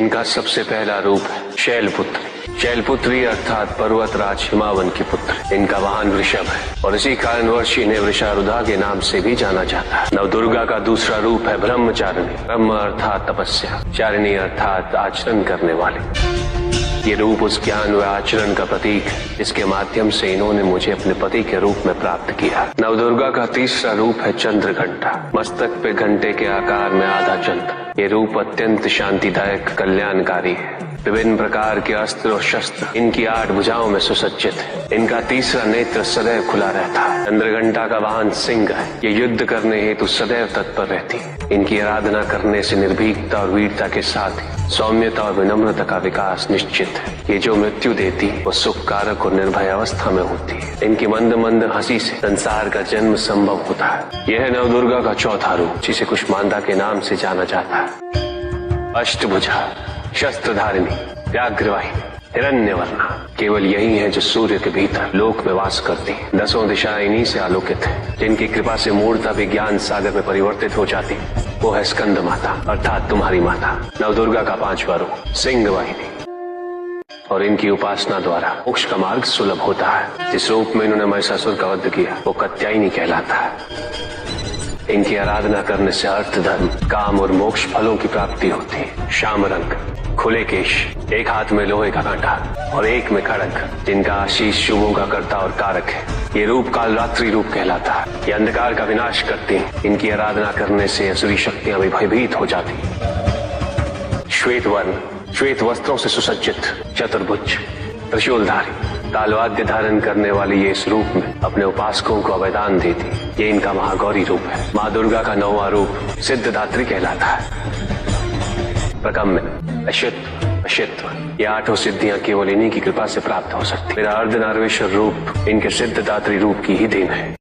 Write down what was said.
इनका सबसे पहला रूप है शैलपुत्री। शैलपुत्री अर्थात पर्वतराज हिमावन की पुत्र। इनका वाहन वृषभ है और इसी कारणवश इन्हें वृषारुधा के नाम से भी जाना जाता है। नवदुर्गा का दूसरा रूप है ब्रह्मचारिणी। ब्रह्म अर्थात तपस्या, चारिणी अर्थात आचरण करने वाले। ये रूप उस ज्ञान व आचरण का प्रतीक है जिसके माध्यम से इन्होंने मुझे अपने पति के रूप में प्राप्त किया। नवदुर्गा का तीसरा रूप है चंद्रघंटा। मस्तक पे घंटे के आकार में आधा चंद्र। ये रूप अत्यंत शांतिदायक, कल्याणकारी है। विभिन्न प्रकार के अस्त्र और शस्त्र इनकी 8 भुजाओं में सुसज्जित है। इनका तीसरा नेत्र सदैव खुला रहता है। चंद्रघंटा का वाहन सिंह है। ये युद्ध करने हेतु सदैव तत्पर रहती है। इनकी आराधना करने से निर्भीकता और वीरता के साथ ही सौम्यता और विनम्रता का विकास निश्चित है। ये जो मृत्यु देती है वो सुख कारक और निर्भय अवस्था में होती है। इनकी मंद मंद हंसी से संसार का जन्म संभव होता है। यह है नवदुर्गा का चौथा रूप, जिसे कुष्मांडा के नाम से जाना जाता है। अष्टभुजा, शस्त्रधारिणी, व्याघ्रवाहिनी, हिरण्यवर्णा केवल यही है जो सूर्य के भीतर लोक में वास करती है। 10 दिशाएं इन्हीं से आलोकित है। जिनकी कृपा से मूर्ता भी ज्ञान सागर में परिवर्तित हो जाती है। वो है स्कंद माता अर्थात तुम्हारी माता। नवदुर्गा का 5वां रूप सिंह वाहिनी और इनकी उपासना द्वारा मोक्ष का मार्ग सुलभ होता है। जिस रूप में इन्होंने महिषासुर का वध किया वो कात्यायनी कहलाता है। इनकी आराधना करने से अर्थ, धर्म, काम और मोक्ष फलों की प्राप्ति होती है। श्याम रंग, खुले केश, एक हाथ में लोहे का कांटा और एक में खड़ग, जिनका आशीष शुभों का कर्ता और कारक है। ये रूप कालरात्रि रूप कहलाता है। ये अंधकार का विनाश करती हैं। इनकी आराधना करने से असुरी शक्तियां भी भयभीत हो जाती हैं। श्वेत वर्ण, श्वेत वस्त्रों से सुसज्जित, चतुर्भुज, त्रिशूलधारी, तालवाद्य धारण करने वाली ये इस रूप में अपने उपासकों को अभयदान देती। ये इनका महागौरी रूप है। माँ दुर्गा का 9वां रूप सिद्धदात्री कहलाता है। प्रकम्य, अशित्व, अशित्व, ये 8 सिद्धियां केवल इन्हीं की कृपा से प्राप्त हो सकती। मेरा अर्धनारीश्वर रूप इनके सिद्धदात्री रूप की ही देन है।